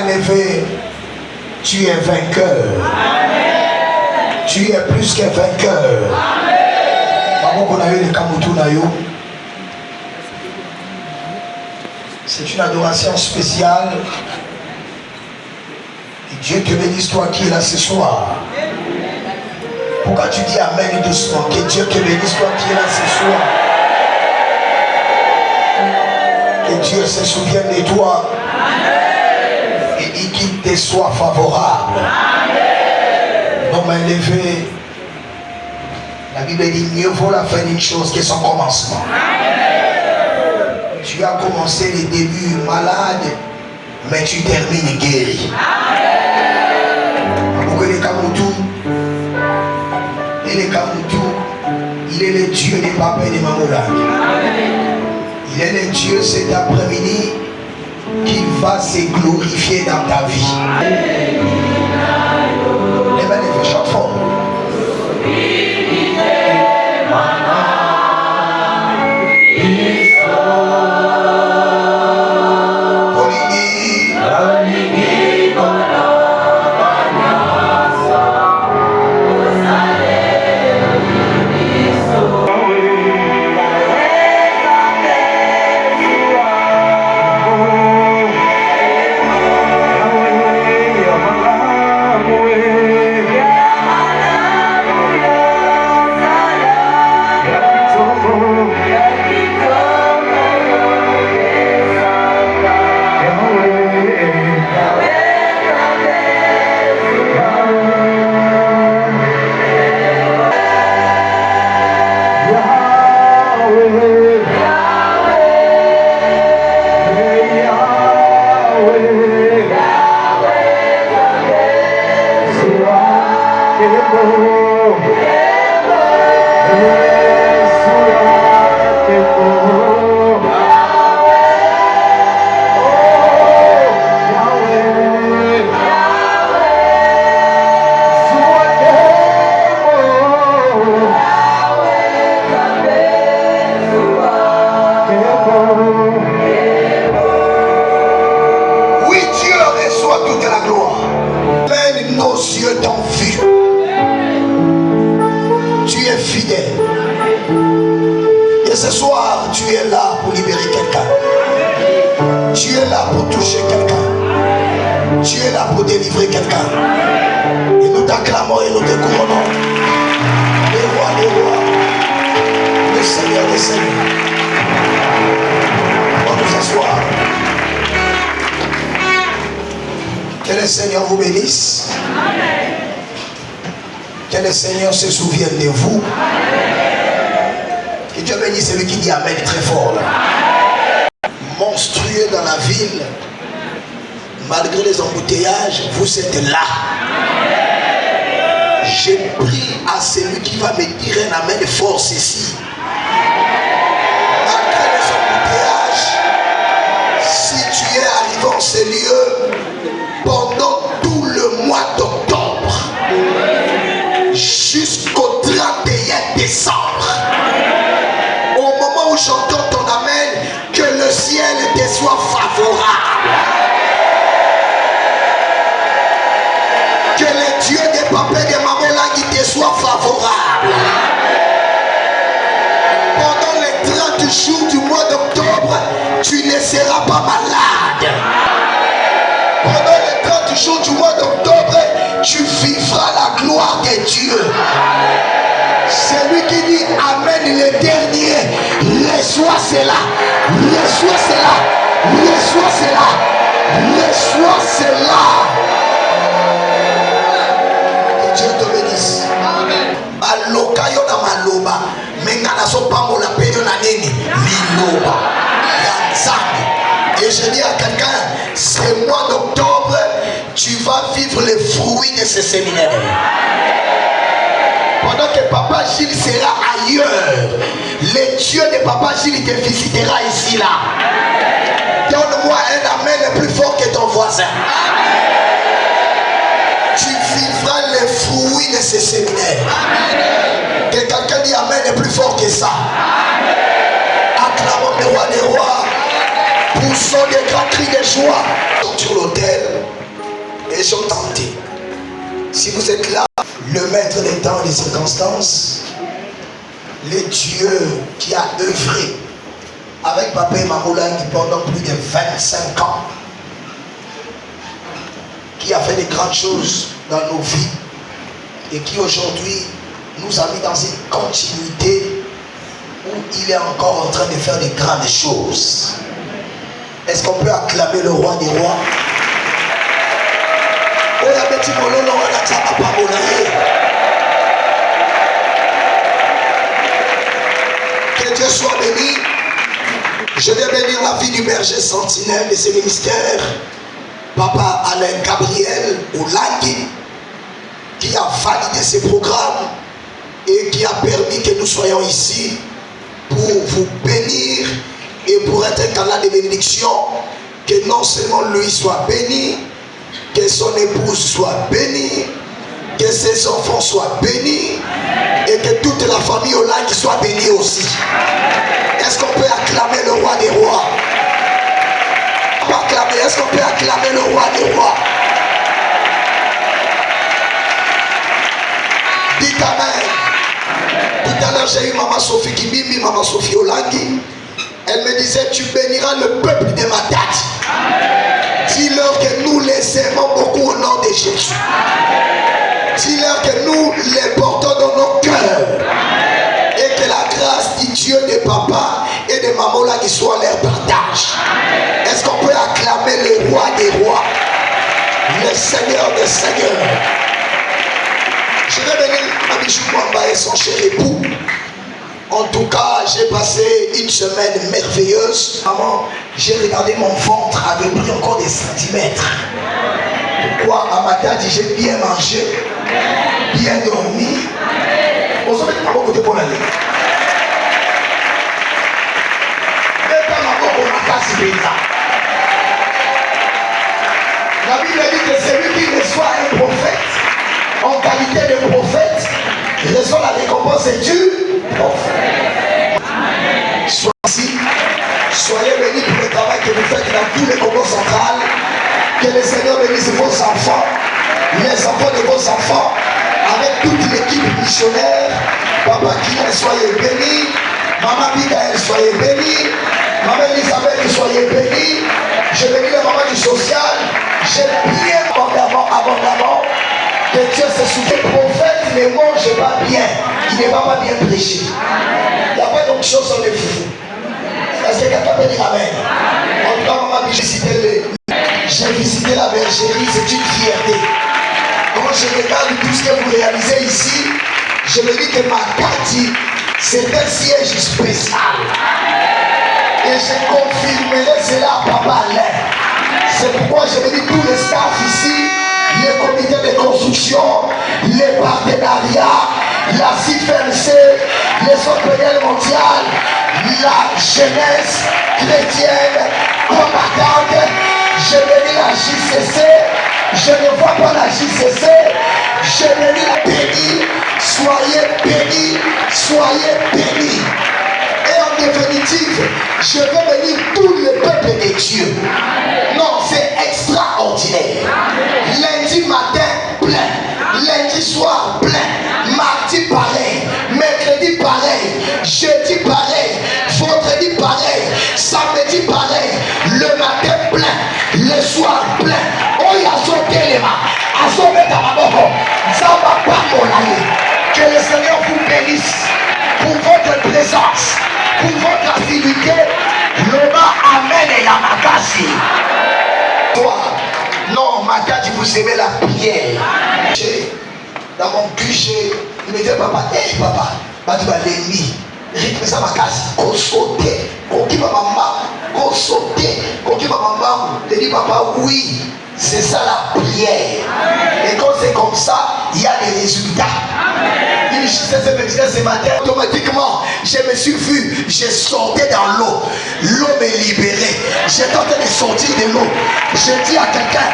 main levée, tu es vainqueur. Amen. Tu es plus que vainqueur. C'est une adoration spéciale. Et Dieu te bénisse, toi qui es là ce soir. Pourquoi tu dis Amen doucement? Que Dieu te bénisse, toi qui es là ce soir. Que Dieu se souvienne de toi. Et qu'il te soit favorable. Non, mais élevé. La Bible dit mieux vaut la fin d'une chose que son commencement. Tu as commencé les débuts malade, mais tu termines guéri. Il est le Dieu des papas et des mamoulangues. Il est le Dieu cet après-midi qui va se glorifier dans ta vie. Les mains levées, chante fort. Que le Seigneur vous bénisse. Amen. Que le Seigneur se souvienne de vous. Amen. Que Dieu bénisse celui qui dit Amen très fort. Là. Monstrueux dans la ville, malgré les embouteillages, vous êtes là. J'ai pris à celui qui va me dire un Amen fort ici. Malgré les embouteillages, si tu es arrivé en ce lieu, pendant tout le mois d'octobre jusqu'au 31 décembre, au moment où j'entends ton Amen, que le ciel te soit favorable, que le Dieu des papas et des mamans là qui te soit favorable. Pendant les 30 jours du mois d'octobre, tu ne seras pas malade. Pendant les 30 jours du mois d'octobre, tu vivras la gloire de Dieu. Celui qui dit Amen le dernier, reçois cela, reçois cela, reçois cela, reçois cela. Que Dieu te bénisse. Amen. Baloka yo na maloba, mengana so pambo la peyo na nini, liloba, yanzami. Et je dis à quelqu'un, ce mois d'octobre, tu vas vivre les fruits de ce séminaire. Pendant que Papa Gilles sera ailleurs, le Dieu de Papa Gilles te visitera ici là. Donne-moi un Amen le plus fort que ton voisin. Tu vivras les fruits de ce séminaire. Que quelqu'un dit Amen le plus fort que ça. Acclamons le roi des rois. Poussons des grands cris de joie sur l'autel. et sont tentés. Si vous êtes là, le maître des temps et des circonstances, le Dieu qui a œuvré avec Papa et Maman Olangi pendant plus de 25 ans, qui a fait de grandes choses dans nos vies et qui aujourd'hui nous a mis dans une continuité où il est encore en train de faire de grandes choses. Est-ce qu'on peut acclamer le roi des rois? Que Dieu soit béni. Je vais bénir la vie du berger sentinelle de ses ministères, Papa Alain Gabriel Olangi, qui a validé ses programmes et qui a permis que nous soyons ici pour vous bénir et pour être un canal de bénédiction. Que non seulement lui soit béni, que son épouse soit bénie, que ses enfants soient bénis et que toute la famille Olangi soit bénie aussi. Est-ce qu'on peut acclamer le roi des rois? Est-ce qu'on peut acclamer le roi des rois? Dites amen. Tout à l'heure j'ai eu Maman Sophie Kibimbi, Maman Sophie Olangi. Elle me disait, tu béniras le peuple de ma date. Dis-leur que nous les aimons beaucoup au nom de Jésus. Dis-leur que nous les portons dans nos cœurs. Et que la grâce du Dieu de papa et de maman là qui soit leur partage. Est-ce qu'on peut acclamer le roi des rois, le Seigneur des seigneurs? Je vais bénir Abijou Mwamba et son cher époux. En tout cas, j'ai passé une semaine merveilleuse. Maman, j'ai regardé mon ventre avait pris encore des centimètres. Pourquoi? À ma tête, j'ai bien mangé, bien dormi. On se met à mon côté pour l'aller. La Bible dit que celui qui reçoit un prophète en qualité de prophète reçoit la récompense du prophète. Soyez bénis pour le travail que vous faites dans tous les combats centrales. Que le Seigneur bénisse vos enfants, les enfants de vos enfants, avec toute l'équipe missionnaire. Papa Kylian, soyez bénis. Maman Michael, soyez bénis. Maman Elisabeth, soyez bénis. Je bénis les mamans du social. J'ai prié abondamment que Dieu se souvient. Le prophète ne mange pas bien. Il ne va pas bien prêcher. Il n'y a pas d'autre chose sur les fous. Est-ce que quelqu'un peut dire amen? En tout cas, maman, j'ai visité la bergerie, c'est une fierté. Quand je regarde tout ce que vous réalisez ici, je me dis que Makati, c'est un siège spécial. Et je confirmerai cela à Papa Alain. C'est pourquoi je me dis tous les staffs ici, les comités de construction, les partenariats, la CIFMC, les OPL mondiales, la jeunesse chrétienne combattante. Je bénis la JCC, je ne vois pas la JCC, je bénis la bénie, soyez bénis, soyez bénis. Et en définitive, je veux bénir tout le peuple de Dieu. Non, c'est extraordinaire. Lundi matin, plein. Lundi soir, plein. Mardi, pareil. Mercredi, pareil. Jeudi, pareil. Vendredi, pareil. Samedi, pareil. Le matin, plein. Le soir, plein. Oh, il y a son téléma. À son métamaboko. Zamba Pambolani. Que le Seigneur vous bénisse pour votre présence, pour votre affinité. Loma Amen et Yamakasi. Non, Makati, vous aimez la prière. Dans mon QG, il me dit papa, hey papa, tu vas l'ennemi. Rythme ça Makasi, qu'on saute, qu'on qui va maman, qu'on saute, qu'on qui va maman. Il dit papa, oui, c'est ça la prière. Et quand c'est comme ça, il y a des résultats. Je disais ce matin, automatiquement, je me suis vu, je sortais dans l'eau. L'eau me libérait. J'étais en train de sortir de l'eau. Je dis à quelqu'un,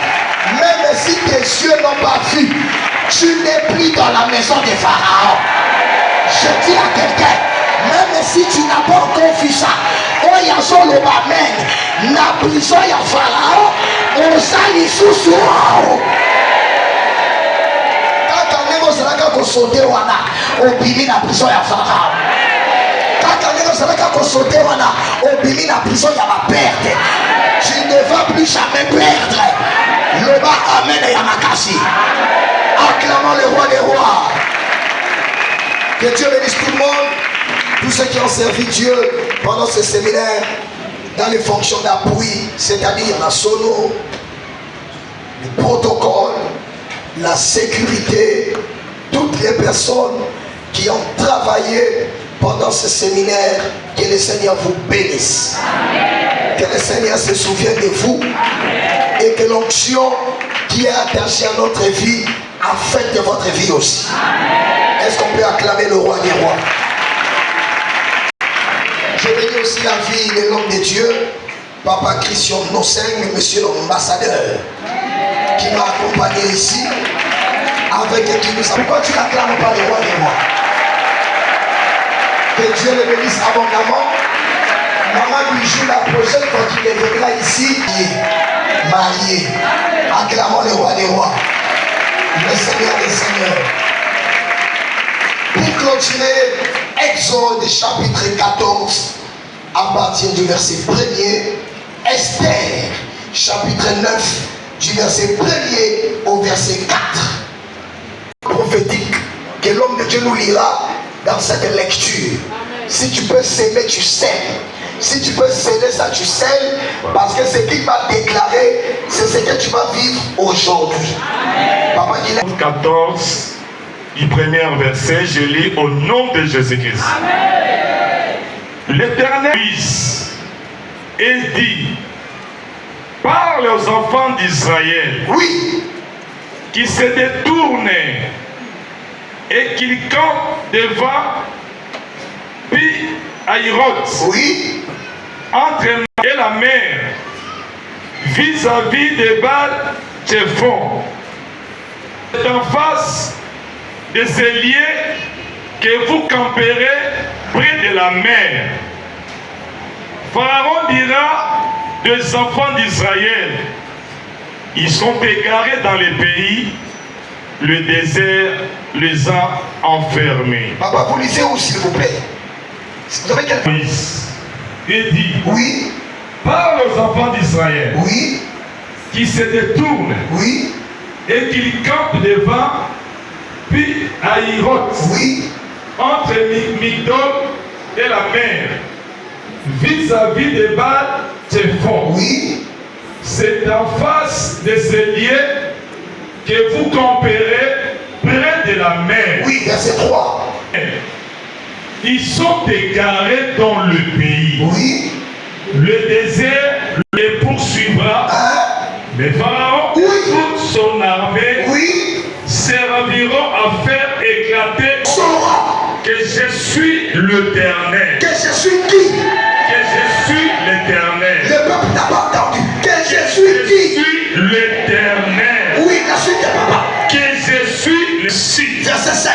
même si tes yeux n'ont pas vu, tu n'es plus dans la maison de Pharaon. Je dis à quelqu'un, même si tu n'as pas encore vu ça, oh il y a son lobamen, na prison il y a Pharaon, on s'en y sous. sauté wana obimi na prison ya Pharaon. Kaka ndenge ozalaka kosote wana obimi na prison ya baperte. Tu ne vas plus jamais perdre. Loba amen ya makasi. Acclamons le roi des rois. Que Dieu bénisse tout le monde. Tous ceux qui ont servi Dieu pendant ce séminaire dans les fonctions d'appui, c'est-à-dire la sono, le protocole, la sécurité, toutes les personnes qui ont travaillé pendant ce séminaire, que le Seigneur vous bénisse. Amen. Que le Seigneur se souvienne de vous. Amen. Et que l'onction qui est attachée à notre vie affecte votre vie aussi. Est-ce qu'on peut acclamer le roi des rois? Je bénis aussi la vie de l'homme de Dieu, Papa Christian Noseng, monsieur l'ambassadeur, qui m'a accompagné ici, avec qui nous a... Pourquoi tu n'acclames pas le roi des rois? Que Dieu le bénisse abondamment. Maman Bijou, la prochaine fois qu'il viendra ici, marié. Acclamons le roi des rois, le Seigneur des seigneurs. Pour clôturer, Exode chapitre 14, à partir du verset 1er, Esther chapitre 9, du verset 1er au verset 4. Prophétique que l'homme de Dieu nous lira dans cette lecture. Si tu peux s'aimer, tu sèmes. Si tu peux sceller ça, tu scelles. Parce que ce qu'il va déclarer, c'est ce que tu vas vivre aujourd'hui. Papa dit 14, du premier verset, je lis au nom de Jésus-Christ. L'Éternel et dit: parle aux enfants d'Israël, oui, qui se détournent et qu'ils campent devant Pi-Hahiroth, oui, entre et la mer, vis-à-vis de Baal-Tchephon. C'est en face de ces lieux que vous camperez près de la mer. Pharaon dira des enfants d'Israël: ils sont égarés dans les pays, le désert les a enfermés. Papa, vous lisez où, s'il vous plaît? Vous avez quel... Et dit: oui, parle aux enfants d'Israël, oui, qui se détournent, oui, et qu'ils campent devant Pi-Hahiroth, oui, entre Migdol et la mer, vis-à-vis de Baal-Tchephon. oui. C'est en face de ces lieux que vous camperez près de la mer. Oui, verset 3. Ils sont égarés dans le pays. Oui. Le désert les poursuivra. Hein? Mais Pharaon et oui. toute son armée, oui, serviront à faire éclater que je suis l'Éternel. Que je suis qui? Que je suis l'Éternel. Le peuple n'a pas entendu. Que je suis qui? Je suis l'Éternel. Oui, la suite est papa. Que je suis le site. Verset 5.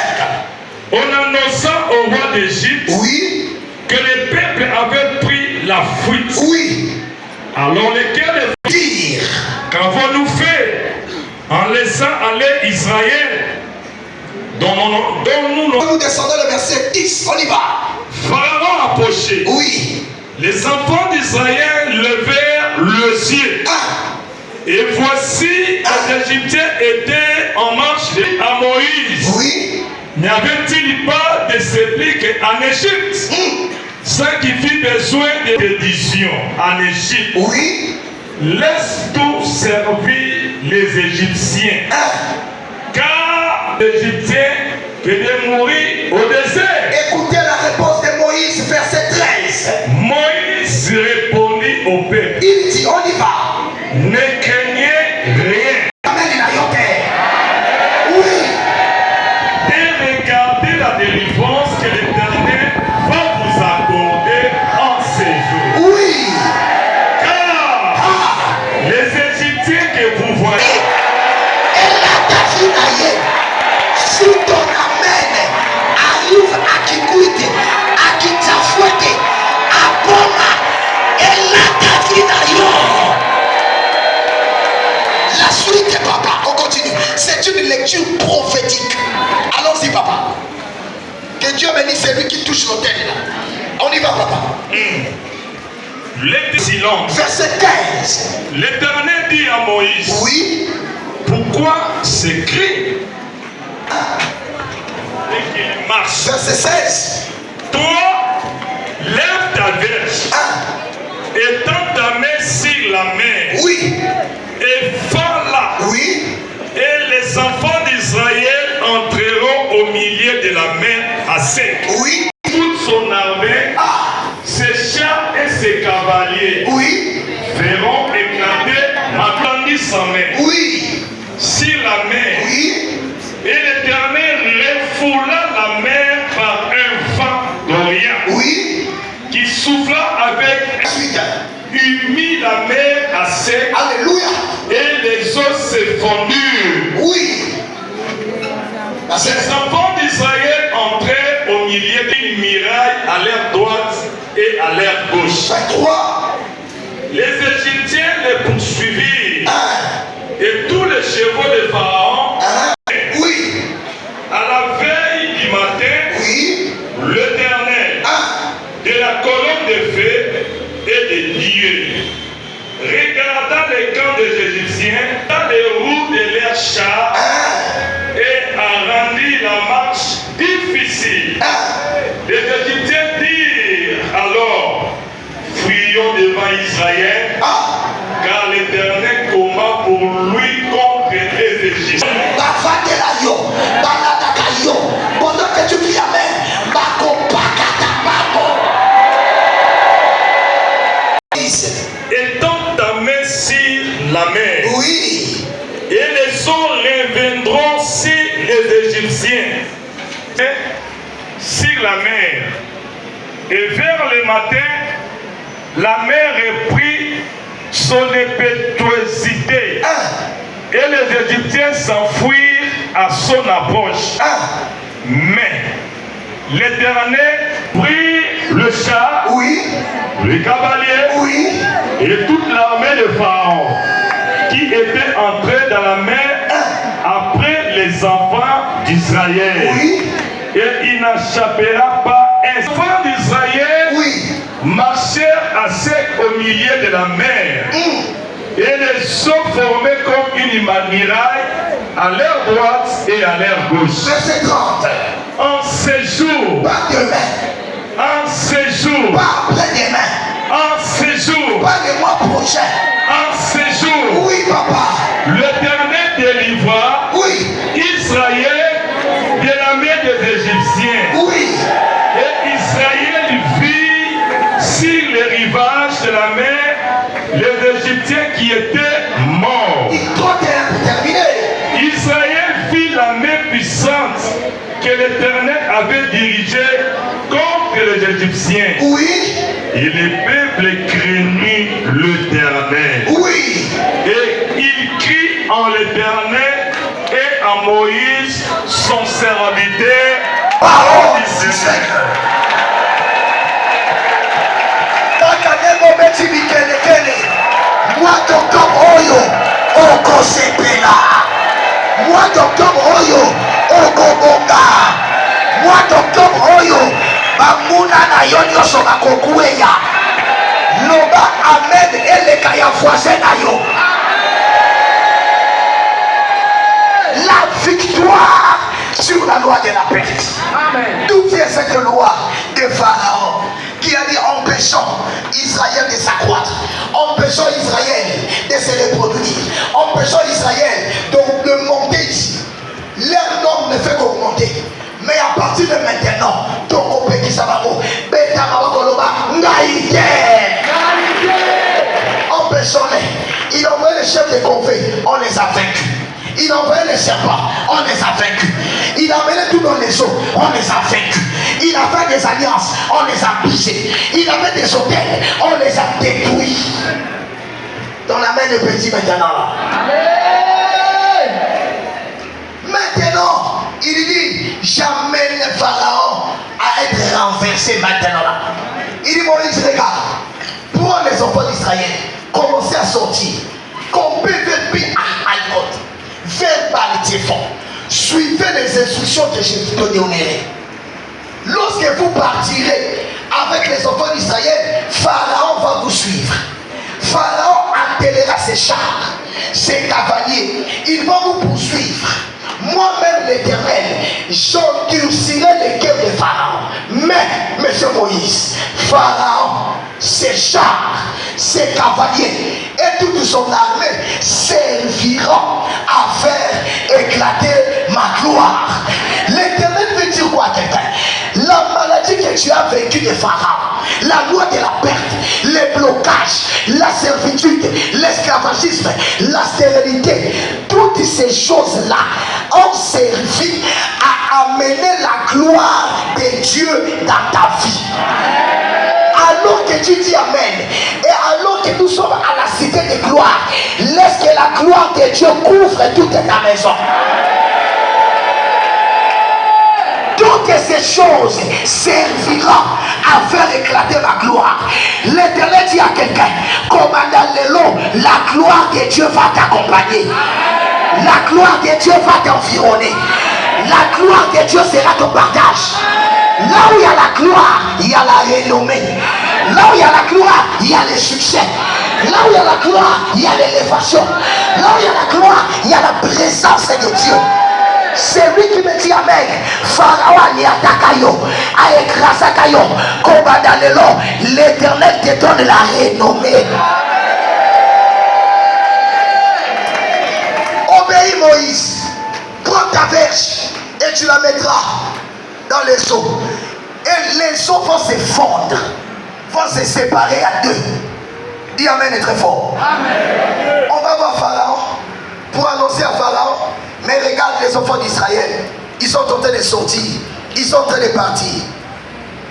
En annonçant au roi d'Égypte, oui, que le peuple avait pris la fuite. Oui. Alors lesquels dire: qu'avons-nous fait en laissant aller Israël dont nous descendons le verset 10, on y va. Pharaon approchait. Oui. Les enfants d'Israël levèrent les yeux. Et voici, les Égyptiens étaient en marche à Moïse. Oui. N'y avait-il pas de suppliques en Égypte? Ça qui fit besoin d'édition en Égypte. Oui. Laisse tout servir les Égyptiens. Car l'Égyptien venait mourir au désert. Écoutez la réponse de Moïse, verset 13. Moïse répondit au peuple. Il dit: on y va. Ne craignez rien. Amen. Oui. Et regardez la délivrance que l'Éternel va vous accorder en ces jours. Oui. Car les Égyptiens que vous voyez, si ton amen arrive à Kikwit, Silence. Verset 15. L'Éternel dit à Moïse, oui, pourquoi s'écrit et qu'il marche? Verset 16. Toi, lève ta verge, étends ta main sur la mer, oui, et fends-la. oui, Et les enfants d'Israël entreront au milieu de la mer à sec. oui, Toute son armée, ses chars et ses cavaliers, oui, feront éclater ma tendue sa main oui, sur la mer. oui, Et l'Éternel refoula la mer par un vent d'Orient oui, qui souffla avec suite. il mit la mer à sec Alléluia. et les eaux se fondurent. Oui. Les enfants d'Israël entraient au milieu d'une muraille à l'air droite et à l'air gauche. 23. Les Égyptiens les poursuivirent et tous les chevaux de Pharaon. Oui, À la veille du matin, oui, l'Éternel de la colonne de feu et des lieux regarda les camps des Égyptiens dans les roues de leurs chars et a rendu la marche difficile. Les Égyptiens dirent alors, fuyons devant Israël, car l'Éternel combat pour lui contre les Égyptiens. Pendant que tu pries Amen, étends ta main sur la mer. oui, Et les eaux reviendront sur les Égyptiens, sur la mer. Et vers le matin, la mer reprit son impétuosité. Et les Égyptiens s'enfuirent à son approche. Mais l'Éternel prit le char, oui, le cavalier oui, et toute l'armée de Pharaon qui était entrée dans la mer après les enfants d'Israël. oui, Et il n'échappera pas. Les enfants d'Israël oui, marchèrent à sec au milieu de la mer. Et les eaux formaient comme une muraille à l'air droite et à l'air gauche. verset 30. En ces jours, Pas demain, en ces jours, pas après-demain, en ces jours, pas le mois prochain. en ces jours, Oui, papa. l'Éternel délivra Oui, Israël de la main des Égyptiens. oui, Et Israël vit sur les rivages de la mer les Égyptiens qui étaient morts. il doit être terminé. Israël vit la main puissante que l'Éternel avait dirigée contre les Égyptiens. Oui, Et les peuples craignit l'Éternel. oui, Et il crie en l'Éternel et en Moïse, son serviteur. parole du Seigneur. Takanemo beti bikelekele. Mois d'octobre oyo, okosepela. Mois d'octobre oyo, okobonga. Mois d'octobre oyo, bamuna na yo nyonso bakokueya. Loba amen eleka ya voisin na yo. La victoire sur la loi de la perte. D'où vient cette loi de Pharaon qui a dit empêchons Israël de s'accroître, empêchons Israël de se reproduire, empêchons Israël de monter ici. Leur nombre ne fait qu'augmenter. Mais à partir de maintenant, ton pays qui s'abamo, empêchons-les. Il envoie les chefs de conflit, on les a vaincus. Il envoyait les serpents, on les a vaincus. Il a mené tout dans les eaux, on les a vaincus. Il a fait des alliances, on les a brisées. Il a fait des hôtels, on les a détruits. Dans la main de petit maintenant là. Maintenant, il dit, jamais le Pharaon à être renversé maintenant là. Il dit, Moïse, regarde, prends les enfants d'Israël, commencez à sortir. Comme PVP à Aïkot. Verbalité fort. Suivez les instructions que je vous donnerai. Lorsque vous partirez avec les enfants ces chars, ces cavaliers, ils vont vous poursuivre. Moi-même l'Éternel, j'endurcirai le cœur de Pharaon. Mais, monsieur Moïse, Pharaon, ses chars, ses cavaliers et toute son armée serviront à faire éclater ma gloire. L'Éternel veut dire quoi à quelqu'un? La maladie que tu as vécue de Pharaon, la loi de la perte, les blocages, la servitude, l'esclavagisme, la stérilité, toutes ces choses-là ont servi à amener la gloire de Dieu dans ta vie. Alors que tu dis Amen, et alors que nous sommes à la cité de gloire, laisse que la gloire de Dieu couvre toute ta maison. Toutes ces choses serviront à faire éclater ma gloire. L'Éternel dit à quelqu'un, comme dans le lot, la gloire de Dieu va t'accompagner. La gloire de Dieu va t'environner. La gloire de Dieu sera ton partage. Là où il y a la gloire, il y a la renommée. Là où il y a la gloire, il y a le succès. Là où il y a la gloire, il y a l'élévation. Là où il y a la gloire, il y a la présence de Dieu. C'est lui qui me dit Amen. Pharaon a attaqué, a écrasé, combat dans le lot. L'Éternel te donne la renommée. Obéis Moïse. Prends ta verge et tu la mettras dans les eaux. Et les eaux vont se fondre, vont se séparer à deux. Dis Amen est très fort. Amen. On va voir Pharaon pour annoncer à Pharaon. Mais regarde les enfants d'Israël, ils sont en train de sortir, ils sont en train de partir.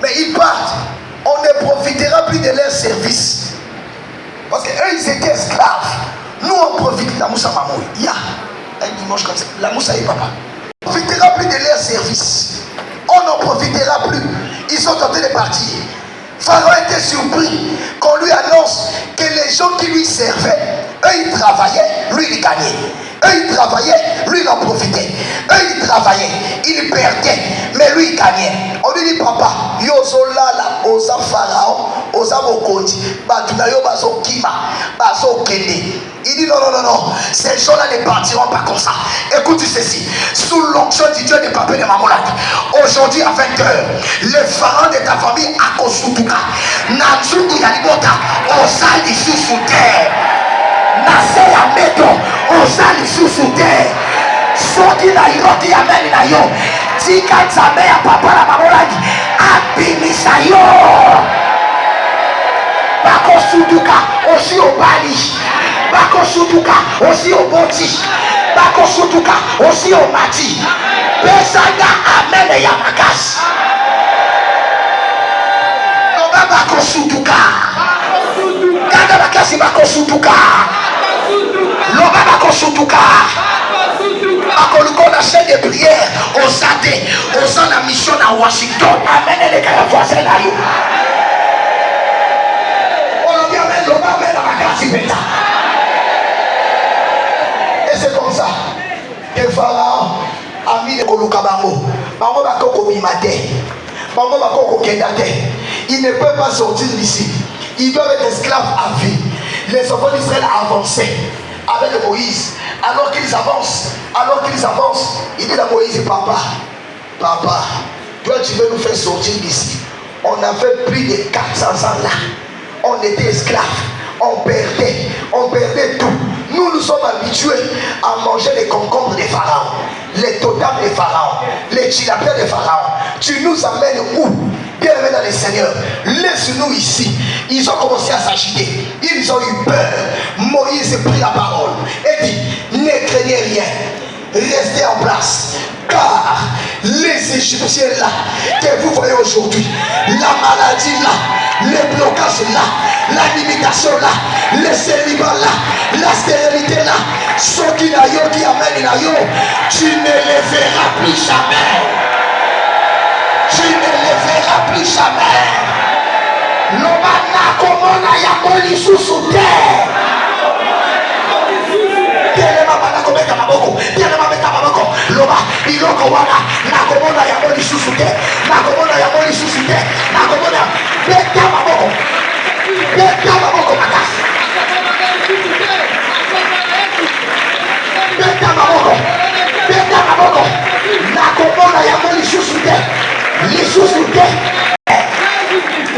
Mais ils partent, on ne profitera plus de leur service. Parce qu'eux, ils étaient esclaves. Nous, on profite. La moussa mamou, il y a un dimanche comme ça. La moussa et papa. On ne profitera plus de leur service. On n'en profitera plus. Ils sont en train de partir. Pharaon était surpris qu'on lui annonce que les gens qui lui servaient, eux, ils travaillaient, lui, il gagnait. Eux, ils travaillaient, lui, il en profitait. Eux, ils travaillaient, ils perdaient, mais lui, il gagnait. On lui dit, papa, yozo lala, osa Pharaon, osa mokondi, batunayo baso kima, baso kende. Il dit, non, non, non, non, ces gens-là ne partiront pas comme ça. Écoute ceci, sous l'onction du Dieu des papés de Mamolak, aujourd'hui à 20h, le pharaon de ta famille, Akosutuka, Natsuku Yalibota, osa l'issue terre. Nase ya meto oza lisusu te soki na yo ti ameni na yo tika nzambe ya papa na mamolaki abimisa yo bakosutuka osi obali bakosutuka osi oboti bakosutuka osi omati pesanga amene ya makasi loba bakosutuka kanda makasi bakosutuka loba bakosutuka bakoluka na chaîne de prière ozate oza na mission na Washington ameneleka ya voisin na yo olobi amen loba amen na makasi peta. Et c'est comme ça que Pharaon a mis le koluka bango bako komima te bango bako kokenda te. Il ne peut pas sortir d'ici. Ils doivent être esclaves à vie. Les enfants d'Israël avançaient avec Moïse. Alors qu'ils avancent, il dit à Moïse, papa, toi tu veux nous faire sortir d'ici. On a fait plus de 400 ans là. On était esclaves, on perdait tout. Nous sommes habitués à manger les concombres de Pharaon, les totems de Pharaon, les tilapia de Pharaon. Tu nous amènes où? Bien-aimés dans le Seigneur, laisse-nous ici. Ils ont commencé à s'agiter. Ils ont eu peur. Moïse prit la parole et dit, ne craignez rien. Restez en place. Car les Égyptiens là, que vous voyez aujourd'hui, la maladie là, les blocages là, la limitation là, le célibat là, la stérilité là, ceux qui n'aillent qui amènent l'aïe, tu ne les verras plus jamais. Tu ne les verras plus jamais. L'obana komona ya moli susu terre. Telema bana komeka maboko, telema beka maboko. Loba iloko wana na komona ya moli susu terre, na komona ya moli susu terre, na komona beka maboko. Beka maboko makasi.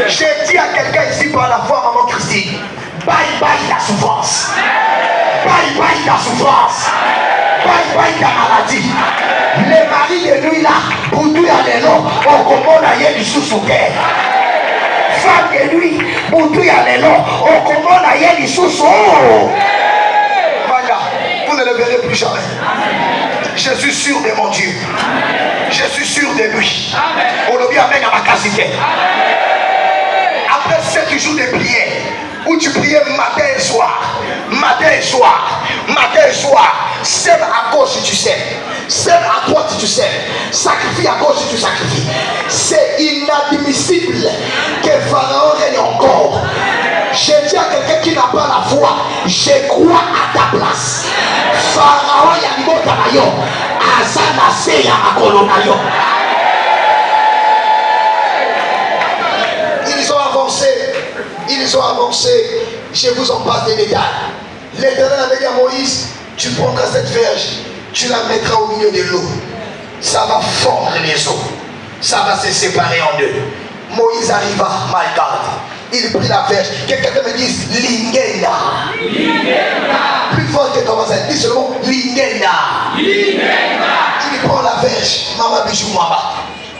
Je dis à quelqu'un ici par la foi, maman Christine, bye bye la souffrance. Bye bye la souffrance. Bye bye la maladie. Les maris de nuit là, Boudou à l'élo, on commande à yé du sous-sous-terre. Femme de nuit, Boudou à l'élo, on commande à yé du sous-sous. Voilà, vous ne le verrez plus jamais. Je suis sûr de mon Dieu. Je suis sûr de lui. On le dit amen à ma qualité. Après 7 jours de prière, où tu priais matin et soir, matin et soir, matin et soir, sème à gauche si tu sèmes, sème à droite si tu sèmes, sacrifie à gauche si tu sacrifies. C'est inadmissible que Pharaon règne encore. Je dis à quelqu'un qui n'a pas la foi, je crois à ta place. Pharaon Yanimota Nayo, Azana Seya Makolonayo. Ils ont avancé, ils ont avancé. Je vous en passe des détails. L'Éternel avait dit à Moïse, tu prendras cette verge, tu la mettras au milieu de l'eau. Ça va fondre les eaux. Ça va se séparer en deux. Moïse arriva, my God. Il prit la verge. Quelqu'un me dise Lingenda. Lingenda. Plus fort que ton voisin. Dis seulement Lingenda. Lingenda. Il prend la verge. Maman Bijou Mama.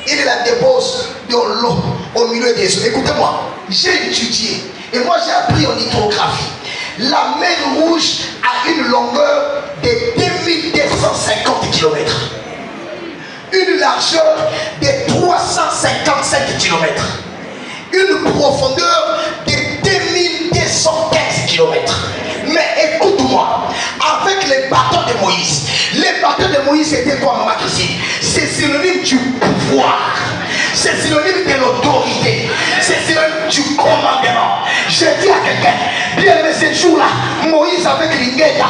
Il la dépose dans l'eau au milieu des eaux. Écoutez-moi. J'ai étudié. Et moi j'ai appris en hydrographie. La mer Rouge a une longueur de 2250 km. Une largeur de 357 km. Une profondeur de 2215 km. Mais écoute-moi, avec les bâtons de Moïse, les bâtons de Moïse c'était quoi, maman Christine? C'est synonyme du pouvoir, c'est synonyme de l'autorité, c'est synonyme du commandement. Je dis à quelqu'un, bien aimé, ce jour-là, Moïse avec l'Ingeda,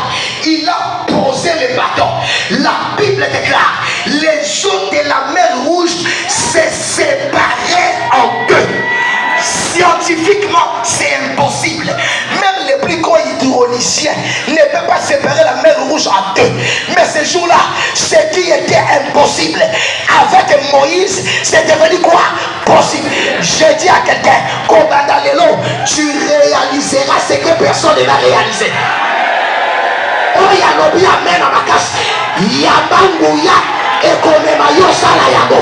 il a posé les bâtons. La Bible déclare, les eaux de la mer Rouge se séparaient en deux. Scientifiquement, c'est impossible. Même les plus grands hydroliciens ne peuvent pas séparer la mer Rouge en deux. Mais ce jour-là, ce qui était impossible, avec Moïse, c'est devenu quoi? Possible. Je dis à quelqu'un, Kobandalélo, tu réaliseras ce que personne ne va réaliser. Oh, Yanobi, amen à ma casse. Yabangouya, et Komemayo Salayago.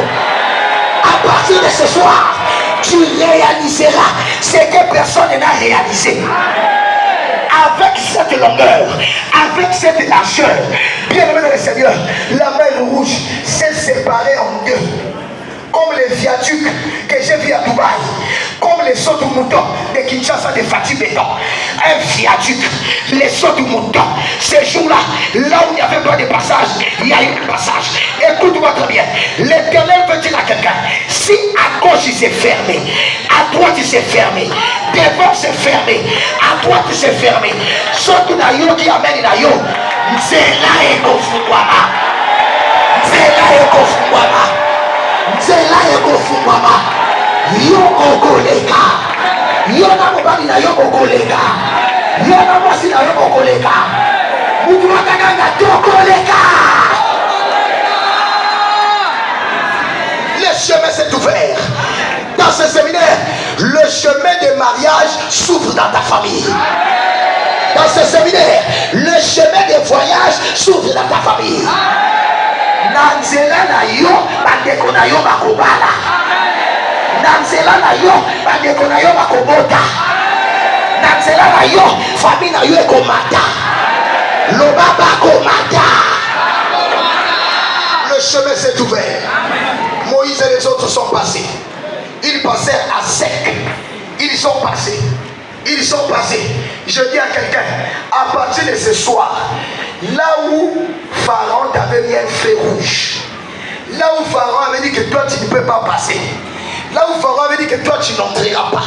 À partir de ce soir, tu réaliseras ce que personne n'a réalisé. Avec cette longueur, avec cette largeur, bien aimé dans le Seigneur, la mer Rouge s'est séparée en deux. Comme les viaducs que j'ai vus à Dubaï, comme les sauts du mouton de Kinshasa de Fatih Béton. Un viaduc, les sauts du mouton. Ce jour-là, là où il n'y avait pas de passage, il y a eu un passage. Écoute-moi très bien. L'Éternel veut dire à quelqu'un, si à gauche il s'est fermé, à droite il s'est fermé, devant c'est fermé, à droite il s'est fermé. Surtout d'ailleurs qui amène d'ailleurs, c'est là et Kofouama. C'est là et Kofouama. Nzela ekofungwama yokokoleka yona mobali na yokokoleka yona mwasi na yokokoleka mutu wakakanga tokoleka. Le chemin s'est ouvert. Dans ce séminaire, le chemin de mariage s'ouvre dans ta famille. Dans ce séminaire, le chemin de voyage s'ouvre dans ta famille. Nanzela na yo bandeko na yo bakobala. Nanzela na yo bandeko na yo bakobota. Nanzela na yo famille na yo ekomata. Lobaba komata. Le chemin s'est ouvert. Moïse et les autres sont passés. Ils passèrent à sec. Ils sont passés. Ils sont passés. Je dis à quelqu'un, à partir de ce soir, là où Pharaon t'avait mis un feu rouge, là où Pharaon avait dit que toi tu ne peux pas passer, là où Pharaon avait dit que toi tu n'entreras pas,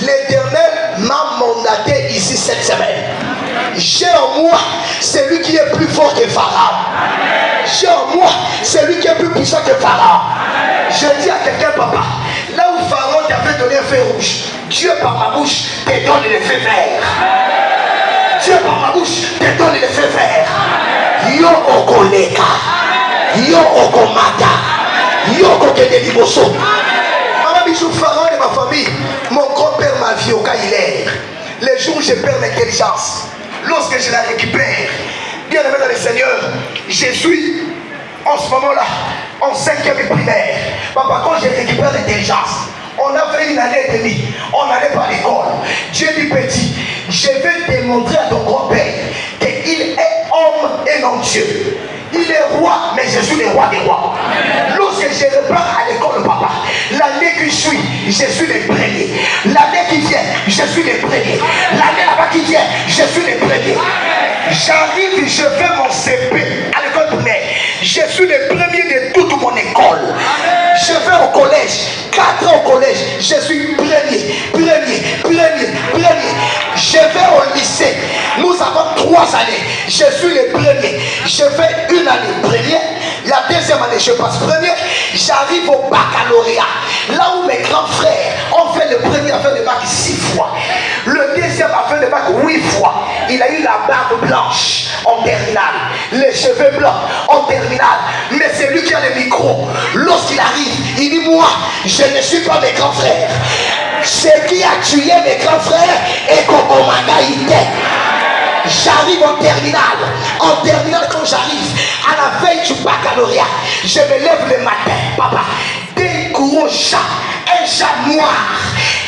l'Éternel m'a mandaté ici cette semaine. J'ai en moi celui qui est plus fort que Pharaon. J'ai en moi celui qui est plus puissant que Pharaon. Je dis à quelqu'un, papa, là où Pharaon t'avait donné un feu rouge, Dieu par ma bouche te donne le feu vert. Dieu par ma bouche te donne le feu vert. Yo okoleka, yo okomata, yo kokende liboso. Maman Bijou, Pharaon et ma famille je perds l'intelligence, lorsque je la récupère, bien aimé dans le Seigneur, je suis en ce moment-là en 5e primaire. Papa, quand je récupère l'intelligence, on a fait une année et demie, on n'allait pas à l'école. Dieu dit petit, je vais démontrer à ton grand-père qu'il est homme et non Dieu. Il est roi, mais je suis le roi des rois. Lorsque je repars à l'école, papa, l'année qui suit, je suis le premier. L'année qui vient, je suis le premier. L'année là-bas qui vient, je suis le premier. J'arrive, je fais mon CP à l'école primaire. Je suis le premier de toute mon école. Je vais au collège, 4 ans au collège, je suis premier. Je vais au lycée, nous avons 3 années, je suis le premier. Je fais une année première, la deuxième année je passe premier, j'arrive au baccalauréat. Là où mes grands frères ont fait le premier à faire le bac 6 fois, le deuxième a fait le bac 8 fois. Il a eu la barbe blanche en terminale, les cheveux blancs en terminale, mais c'est lui qui a le micro. Lorsqu'il arrive, il dit moi, je ne suis pas mes grands frères. Ce qui a tué mes grands frères est Kokomagaïté. J'arrive en terminale. En terminale, quand j'arrive, à la veille du baccalauréat, je me lève le matin, papa, des gros chats, un chat noir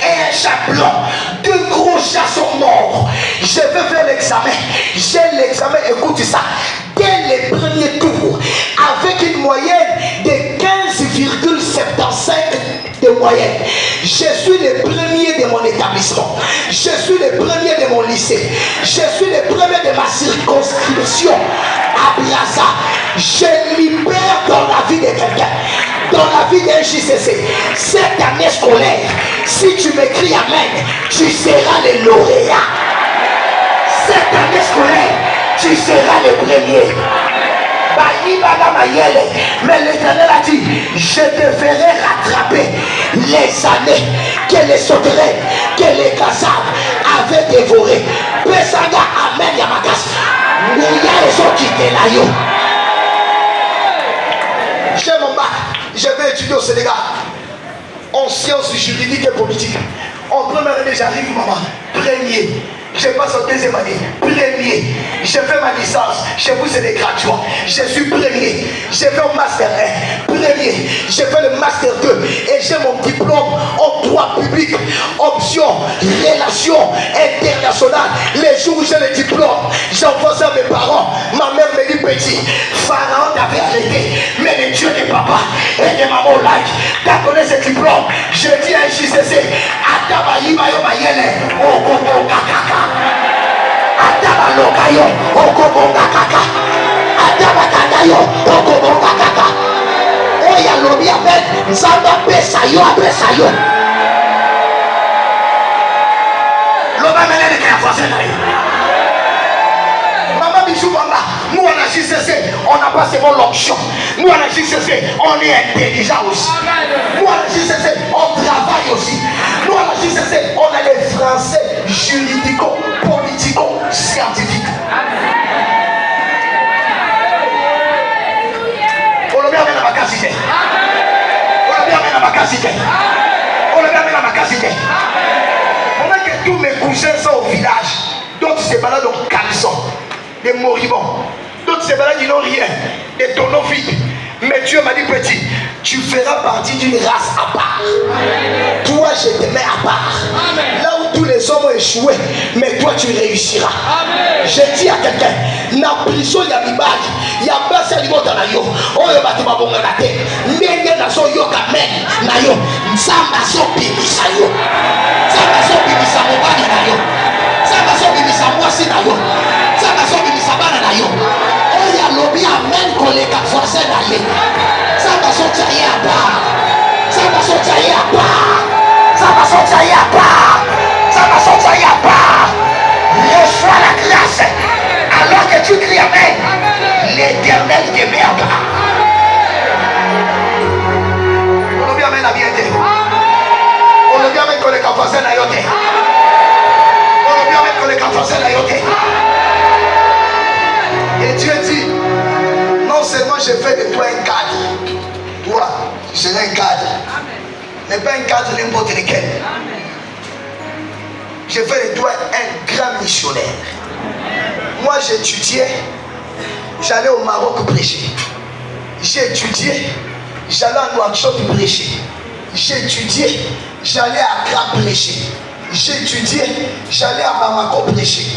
et un chat blanc. 2 gros chats sont morts. Je vais faire l'examen. J'ai l'examen, écoute ça. Dès les premiers tours, avec une moyenne de 15,75 de moyenne. Je suis le premier de mon établissement. Je suis le premier de mon lycée. Je suis le premier de ma circonscription à Braza. Je libère dans la vie de quelqu'un, dans la vie d'un JCC. Cette année scolaire, si tu m'écris amen, tu seras le lauréat. Cette année scolaire, tu seras le premier. Mais l'Éternel a dit, je te ferai rattraper les années que les sauterelles, que les gazards avaient dévorées. Pesanga, amen, Yamakas. J'ai mon bac, je vais étudier au Sénégal en sciences juridiques et politiques. En première année, j'arrive, maman, premier. Je passe en deuxième année, premier. Je fais ma licence, chez vous c'est des graduats. Je suis premier. Je fais mon master 1, premier. Je fais le master 2 et j'ai mon diplôme en droit public, option, relations internationales. Les jours où j'ai le diplôme, j'envoie ça à mes parents. Ma mère me dit petit, Pharaon t'avait arrêté, mais le Dieu de papa et de maman like. T'as connu ce diplôme? Je dis à un JCC, Atabayimayo Mayele, Okoko Kakaka. Atabalokayo, Okobonga Kaka. Atabakanayo, Okobonga Kaka. Oya lobi amen, Nzamba Pesayo, Apesayo. Loba menene kaya français na yo. Maman Bijou Bamba, nous on a JCC, on n'a pas seulement l'option. Nous on a JCC, on est intelligent aussi. Nous on a JCC, on travaille aussi. Nous on a JCC, on a les français juridico, politico, scientifiques. On le met à ma casité. On le met à ma casité. On le met à ma casité. Pendant que tous mes cousins sont au village, d'autres se baladent en caleçon, des moribonds, d'autres se baladent, ils n'ont rien, des tonneaux vides. Mais Dieu m'a dit petit, tu feras partie d'une race à part. Amen. Toi, je te mets à part. Amen. Là où tous les hommes ont échoué, mais toi, tu réussiras. Amen. Je dis à quelqu'un, na prison ya mibali, ya basa limota na yo, oyo batu babonga na te, ndenge na so yo kamen na yo, nzamba so bimisa yo, nzamba so bimisa mobali na yo, nzamba so bimisa mwasi na yo, nzamba so bimisa bana na yo. Oya lobi amen koleka force na ye. Nzamba so tsaye apa, nzamba so tsaye apa, nzamba so tsaye apa, nzamba so tsaye apa. Reçois la grâce. Alors que tu cries amen, l'Éternel te met à part. On le dit amen la vérité. On le dit amen koleka force na yo te. On le dit amen koleka force na yo te. Et Dieu dit, non seulement je fais de toi un cadre, toi, tu seras un cadre, mais pas un cadre n'importe lequel. je vais de toi un grand missionnaire. Moi, j'étudiais, j'allais au Maroc prêcher. J'ai étudié, j'allais à Nouakchott prêcher. J'ai étudié, j'allais à Accra prêcher. J'ai étudié, j'allais à Bamako prêcher.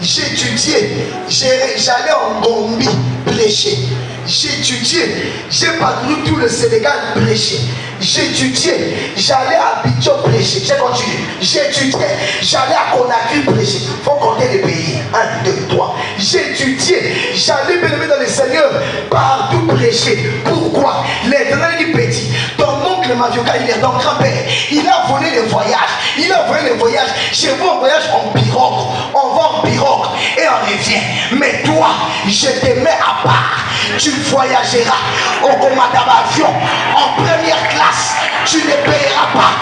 J'ai étudié, j'allais en Gambie prêcher. J'ai étudié, j'ai parcouru tout le Sénégal prêcher. J'ai étudié, j'allais à Abidjan prêcher. J'ai continué. J'ai étudié, j'allais à Conakry prêcher. Il faut compter les pays. 1, 2, 3. J'ai étudié, j'allais bien dans le Seigneur partout prêcher. Pourquoi? L'Éternel dit petit. Ton oncle Mavioka, il est ton grand-père. Il a volé les voyages. Il a volé les voyages. Chez vous, on voyage en pirogue. On va en pirogue et on revient. Mais toi, je te mets à part. Tu voyageras au commandant d'avion en première classe. Tu ne payeras pas.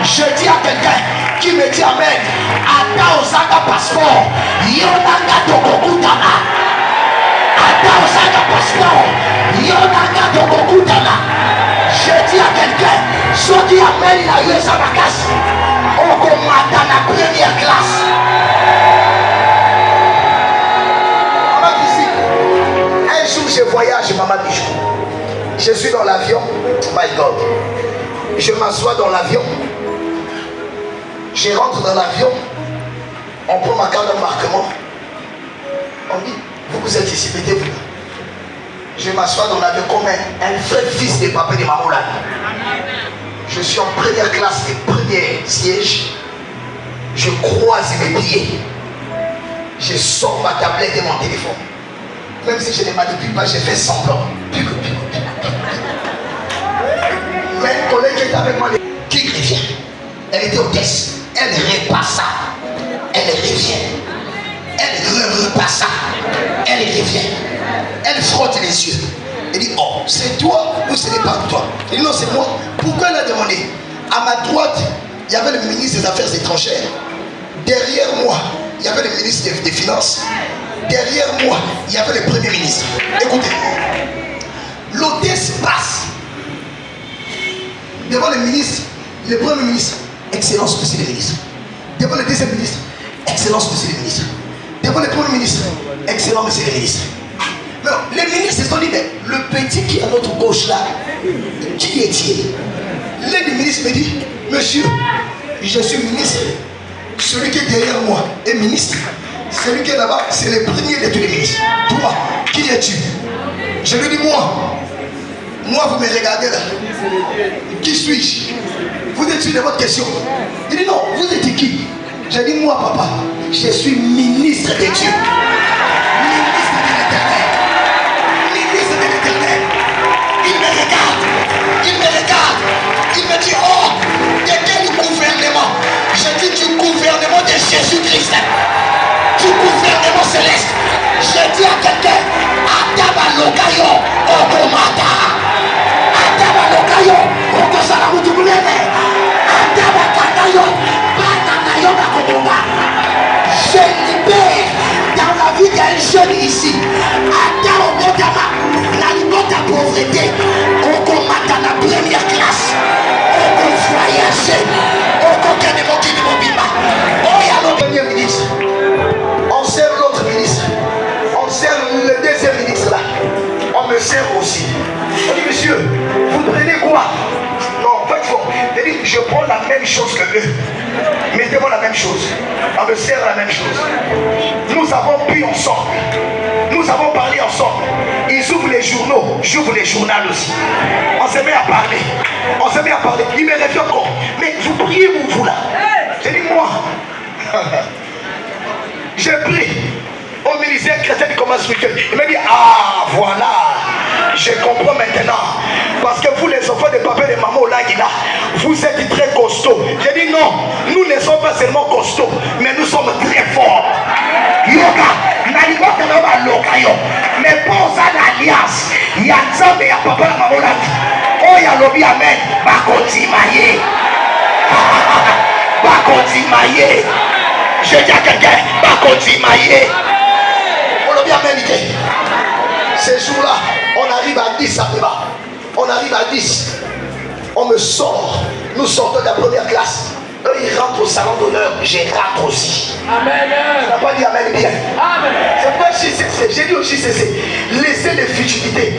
Je dis à quelqu'un qui me dit amen. Ata osaka passeport. Yonanga tokokutana. Ata osaka passeport. Yonanga tokokutana. Je dis à quelqu'un, soit qui amen il a eu sa vacances. Au commandant la première classe. Je voyage, maman Bijou. Je suis dans l'avion. My God. Je m'assois dans l'avion. Je rentre dans l'avion. On prend ma carte d'embarquement. On dit, vous êtes ici, mettez-vous. Je m'assois dans l'avion comme un vrai fils de papa et de maman là. Je suis en première classe, le premier siège. Je croise mes pieds. Je sors ma tablette et mon téléphone. Même si je ne manipule pas, j'ai fait semblant. Mais une collègue qui est avec moi, qui revient. Elle était hôtesse. Elle repassa. Elle revient. Elle repassa. Elle revient. Elle frotte les yeux. Elle dit, oh, c'est toi ou ce n'est pas toi? Elle dit, non, c'est moi. Pourquoi elle a demandé? À ma droite, il y avait le ministre des Affaires étrangères. Derrière moi, il y avait le ministre des Finances. Derrière moi, il y avait le premier ministre. Écoutez, l'hôtesse passe devant le ministre, le premier ministre, excellence monsieur le ministre. Devant le deuxième ministre, excellence monsieur le ministre. Devant le premier ministre, excellent monsieur le ministre. Mais les ministres se sont dit, mais le petit qui est à notre gauche là, qui est-il? L'un des ministres me dit, monsieur, je suis ministre. Celui qui est derrière moi est ministre. Celui qui est là-bas, c'est le premier de tous les ministres. Toi, qui es-tu? Je lui dis, moi. Moi, vous me regardez là. Qui suis-je? Vous êtes sûr de votre question? Il dit, non, vous êtes qui? J'ai dit, moi, papa, je suis ministre de Dieu. Ministre de l'Éternel. Ministre de l'Éternel. Il me regarde. Il me regarde. Il me dit, oh, de quel gouvernement? Je dis, du gouvernement de Jésus-Christ. Du gouvernement céleste. Je dis à quelqu'un, Ataba Lokayo, Okomata. Ataba Lokayo, Okosala Mutubulene. Ataba Kanayo, Bananayo Nakomonga. Je libère dans la vie d'un jeune ici. Ataba Okotama, la limite à pauvreté. Okomata la première classe. Oko voyager. Oko Kanemoti de Mobima. Oya le premier ministre. On sert l'autre ministre. On sert le deuxième ministre là. On me sert aussi. On dit, monsieur, vous prenez quoi? Non, en fait, je prends la même chose que eux. Mettez-moi la même chose. On me sert la même chose. Nous avons bu ensemble. Nous avons parlé ensemble. Ils ouvrent les journaux. J'ouvre les journaux aussi. On se met à parler. On se met à parler. Il me revient encore. Mais vous priez vous là. J'ai dit, moi. J'ai pris au ministère chrétien du commerce spirituel. Il m'a dit, ah voilà, je comprends maintenant. Parce que vous les enfants de papa et de maman au Languila, vous êtes très costauds. J'ai dit non, nous ne sommes pas seulement costauds, mais nous sommes très forts. Yoga, n'aliment que nous va locayo. Mais pour ça l'alliance, il y a Nzambe et papa et maman Langi. Oh, il y a lobby amen. Bakoti maye. Bakoti maye. Je dis à quelqu'un, Bakoti maye. On l'a bien médité. Ces jours-là, on arrive à 10 à Béba. On arrive à 10. On me sort. Nous sortons de la première classe. Eux, ils rentrent au salon d'honneur, je rentre aussi. Amen. Tu n'as pas dit Amen bien. Amen. C'est pourquoi j'ai dit au JCC, laissez les futilités,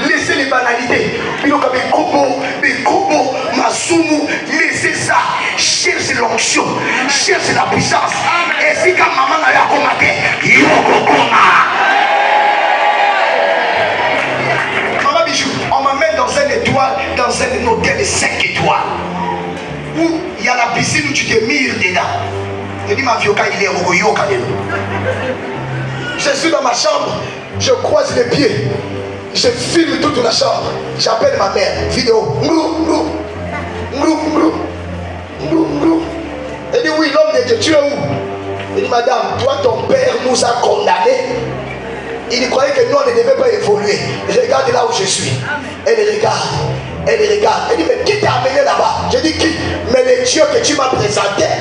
laissez les banalités. Bikobo, Masumu, laissez ça. Cherchez l'onction, cherchez la puissance. Et si quand maman a commenté, Maman Bijou, on m'amène dans un étoile, dans un hôtel de 5 étoiles. Où il y a la piscine où tu te mires dedans. Je dis ma fioka, il est au Kanelo. Je suis dans ma chambre, je croise les pieds, je filme toute la chambre. J'appelle ma mère, vidéo. Elle dit oui, l'homme de Dieu, tu es où? Elle dit madame, toi ton père nous a condamnés. Il croyait que nous on ne devait pas évoluer. Regarde là où je suis. Elle regarde. Elle regarde. Elle dit mais qui t'a amené là-bas? Je dis qui? Mais les dieux que tu m'as présentés,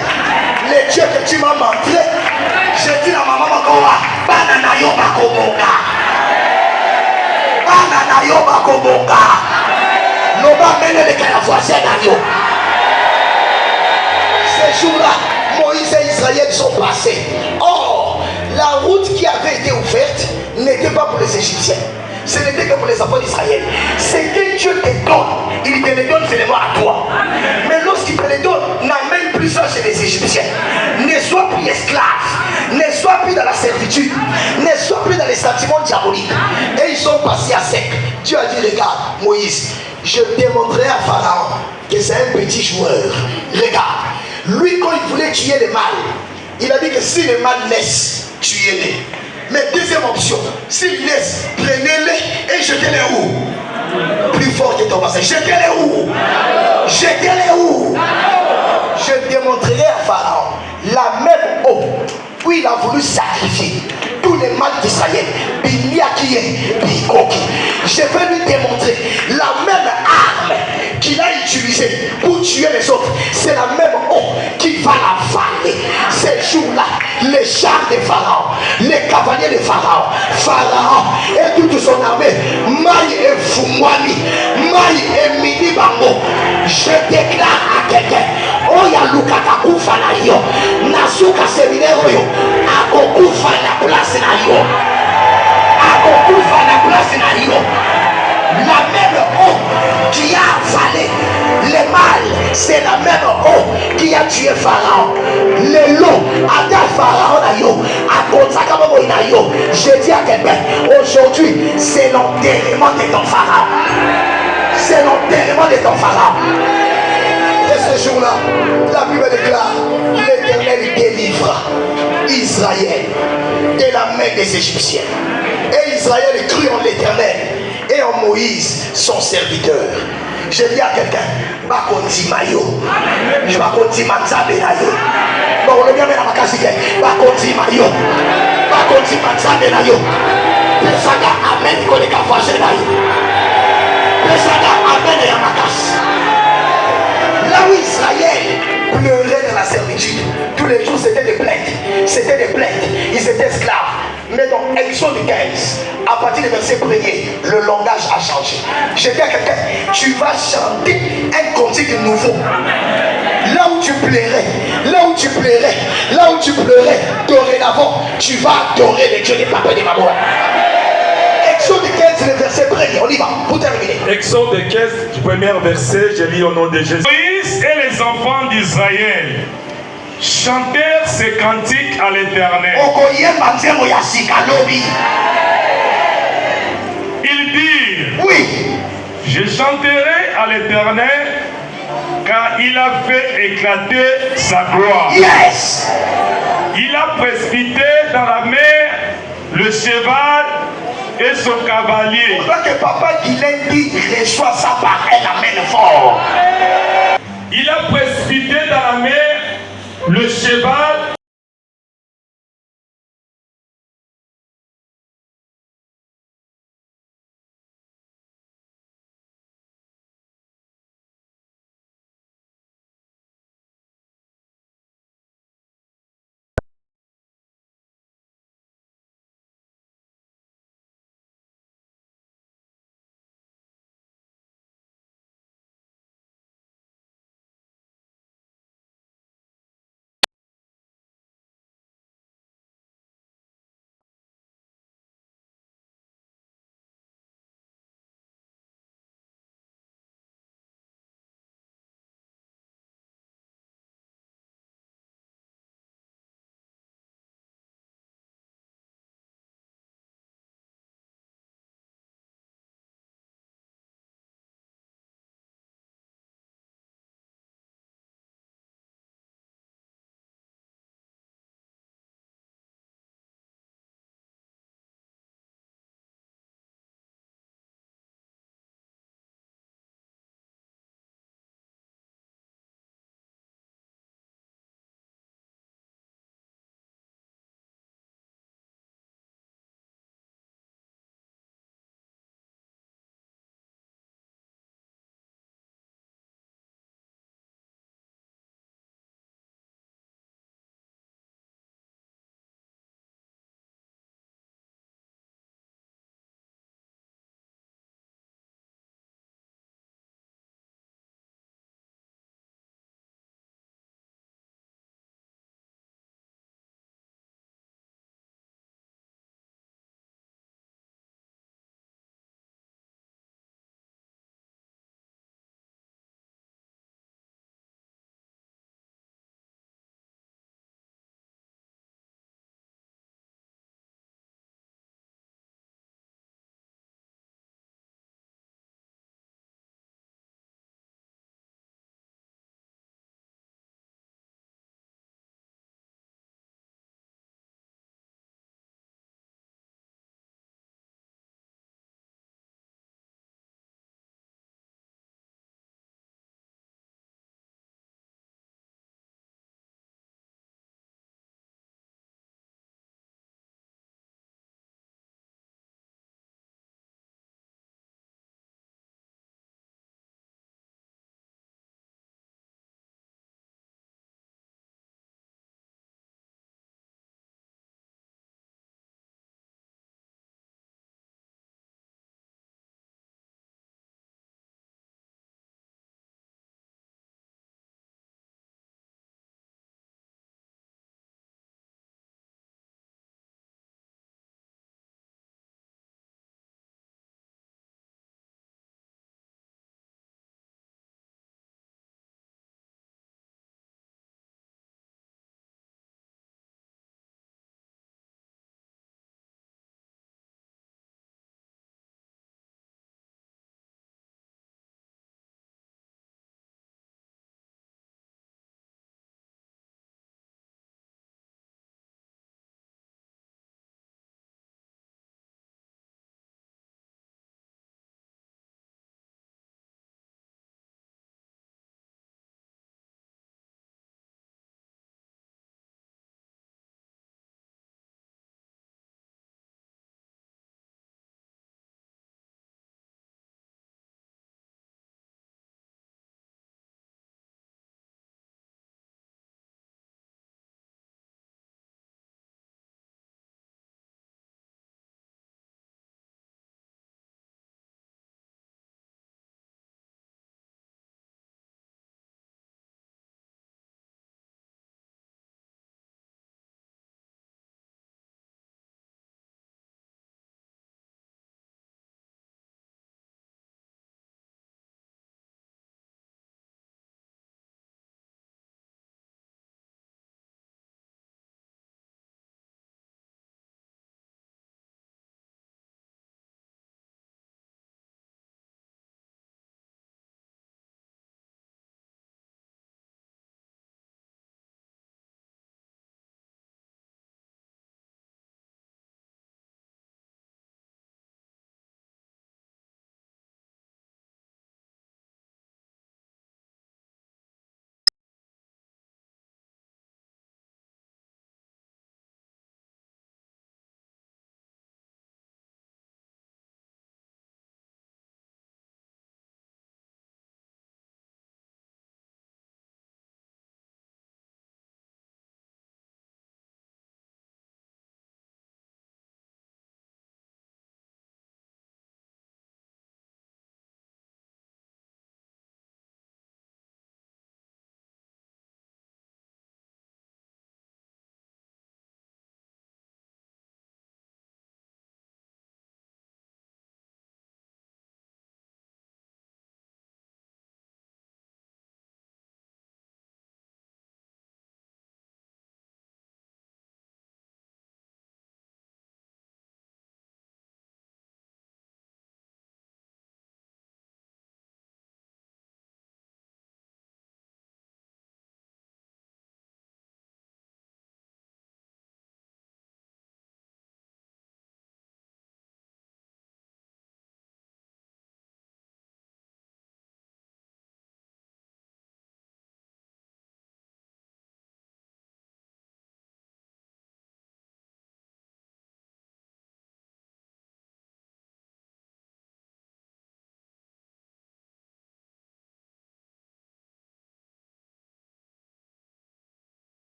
les dieux que tu m'as montrés. Je dis à maman Makowa, banana yo bakobonga. Banana yo bakobonga. Loba mène les voisins d'ayo. Ces jours-là, Moïse et Israël sont passés. Or, la route qui avait été ouverte n'était pas pour les Égyptiens. Ce n'était que pour les enfants d'Israël. C'est que Dieu te donne. Il te le donne seulement à toi. Mais lorsqu'il te le donne, n'amène plus ça chez les Égyptiens. Ne sois plus esclave. Ne sois plus dans la servitude. Ne sois plus dans les sentiments diaboliques. Et ils sont passés à sec. Dieu a dit, regarde, Moïse, je démontrerai à Pharaon que c'est un petit joueur. Regarde, lui quand il voulait tuer les mâles, il a dit que si les mâles naissent, tuez-les. Mais deuxième option, s'il laisse, prenez-les et jetez-les où? Plus fort que ton passé. Jetez-les où? Jetez-les où? Je démontrerai à Pharaon la même eau où il a voulu sacrifier tous les mâles d'Israël. Je vais lui démontrer la même arme qu'il a utilisée pour tuer les autres. C'est la même eau qui va l'avaler. Ces jours-là, les chars de Pharaon, les cavaliers de Pharaon, Pharaon et toute son armée, Maï et Fumwani, Maï et Mini Bango, je déclare à quelqu'un, Oya Lukata Kufa na yo, Nasuka Seminero yo, Akokufa na place na yo, Akokufa na place na yo. La même eau qui a avalé les mâles, c'est la même eau qui a tué Pharaon. Le lot à Pharaon na yo, à Konzakabo na yo. Je dis à quelqu'un, aujourd'hui, c'est l'enterrement de ton Pharaon. C'est l'enterrement de ton Pharaon. Et ce jour-là, la Bible déclare, l'Éternel délivre Israël de la main des Égyptiens. Et Israël crut en l'Éternel et en Moïse, son serviteur. Je dis à quelqu'un, Bakonti Mayo, je Bakonti Manzabe Nayo. Bon, le bien met la makasike, Bakonti Mayo, Bakonti Manzabe Nayo. Pesaga Amen, Koleka Fase Nayo. Pesaga Amen et Amakas. Là où Israël pleurait dans la servitude, tous les jours c'était des plaintes. C'était des plaintes. Ils étaient esclaves. Mais dans Exode 15, à partir du verset 1er, le langage a changé. Je dis à quelqu'un, tu vas chanter un cantique nouveau. Là où tu plairais, là où tu plairais, là où tu pleurais, dorénavant, tu vas adorer les dieux des papas et des mamans. Exode 15, le verset 1er, on y va, pour terminer. Exode 15, du premier verset, je lis au nom de Jésus. Moïse et les enfants d'Israël chantèrent ces cantiques à l'Éternel. Ils dirent, oui, je chanterai à l'Éternel car il a fait éclater sa gloire. Yes. Il a précipité dans la mer le cheval et son cavalier. Que papa Guilendi reçoit ça par un amen fort. Il a précipité dans la mer le cheval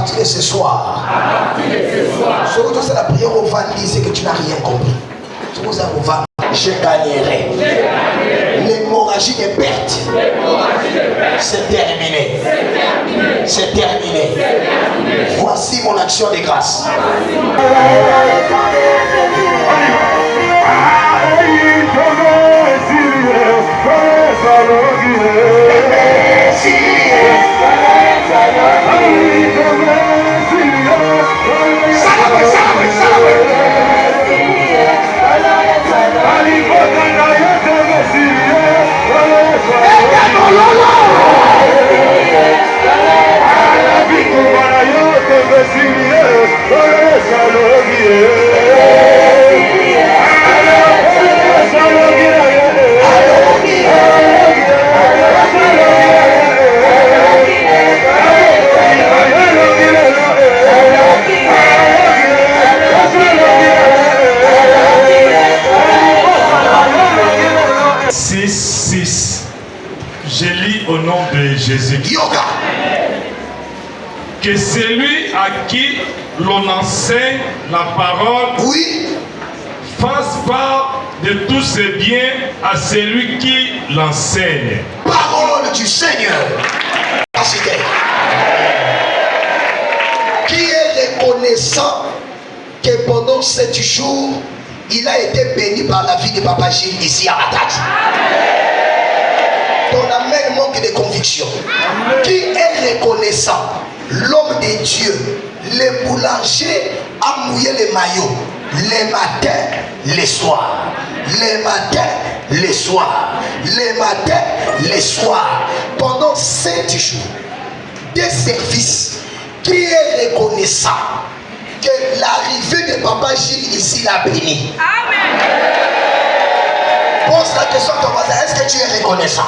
partir de ce soir, ce que tu sais la prière au Vandi, c'est que tu n'as rien compris. Ce que vous avez au Vandi, je gagnerai. L'hémorragie des pertes, c'est terminé. C'est terminé. Voici mon action de grâce. Je lis au nom de Jésus. Yoga. Que celui à qui l'on enseigne la parole, oui, fasse part de tous ses biens à celui qui l'enseigne. Parole du Seigneur. Qui est reconnaissant que pendant 7 jours, il a été béni par la vie de Papa Gilles ici à Matadi? Ton amen manque de conviction. Qui est reconnaissant? L'homme de Dieu, le boulanger a mouillé les maillots les matins, les soirs, les matins, les soirs, les matins, les soirs, pendant 7 jours. Des services. Qui est reconnaissant que l'arrivée de Papa Gilles ici l'a béni? Amen. Pose la question à ton voisin, est-ce que tu es reconnaissant?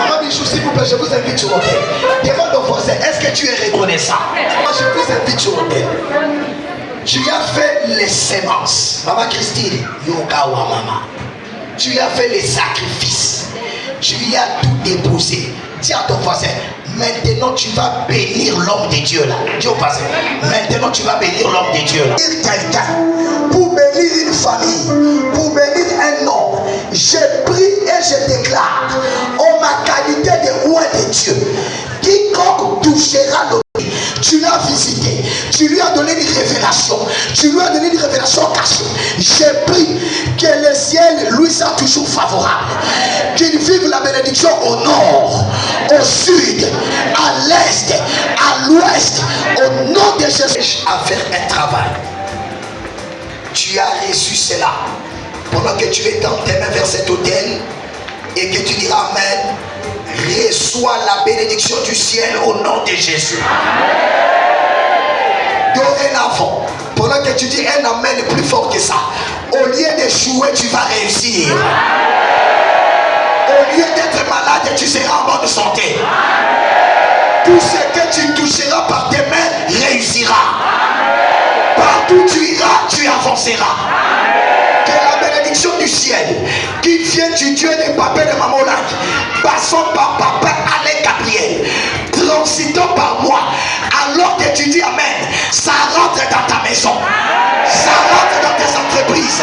Maman Bichou, s'il vous plaît, je vous invite sur l'hôtel. Demande au voisin, est-ce que tu es reconnaissant? Moi, je vous invite sur l'hôtel. Tu as fait les semences. Maman Christine, Yoga wa Mama. Tu as fait les sacrifices. Tu y as tout déposé. Dis à ton voisin, maintenant tu vas bénir l'homme de Dieu là. Dis au voisin, maintenant tu vas bénir l'homme de Dieu là. Quelqu'un, pour bénir une famille, pour bénir un homme, je prie et je déclare, en ma qualité de roi de Dieu, quiconque touchera le tu l'as visité, tu lui as donné une révélation, tu lui as donné une révélation cachée. J'ai pris que le ciel lui soit toujours favorable, qu'il vive la bénédiction au nord, au sud, à l'est, à l'ouest, au nom de Jésus. À faire un travail, tu as reçu cela pendant que tu es dans tes mains vers cet autel et que tu diras Amen. Reçois la bénédiction du ciel au nom de Jésus. Dorénavant, pendant que tu dis un amen plus fort que ça, au lieu d'échouer, tu vas réussir. Au lieu d'être malade, tu seras en bonne santé. Tout ce que tu toucheras par tes mains réussira. Partout où tu iras, tu avanceras. Que la bénédiction du ciel qui vient du Dieu des papas de Mamolac, passant par Papa Alain Gabriel, transitant par moi, alors que tu dis Amen, ça rentre dans ta maison, ça rentre dans tes entreprises,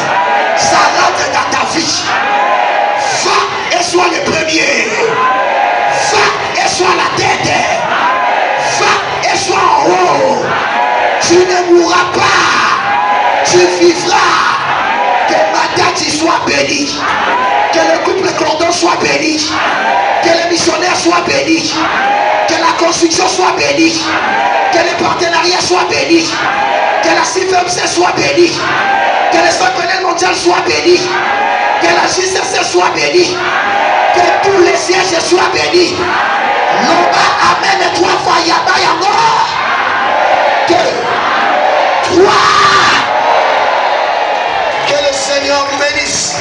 ça rentre dans ta vie. Va et sois le premier. Va et sois la tête. Va et sois en haut. Tu ne mourras pas. Tu vivras. Que Matadi soit béni. Que le couple cordon soit béni. Que les missionnaires soient bénis. Que la construction soit bénie. Que les partenariats soient bénis. Que la CFMC soit bénie. Que les entrepreneurs mondiaux soient bénis. Que la JCC soit bénie. Que tous les sièges soient bénis. L'Oba amène 3 fois Yaba Yango. 2, 3. Que le Seigneur bénisse.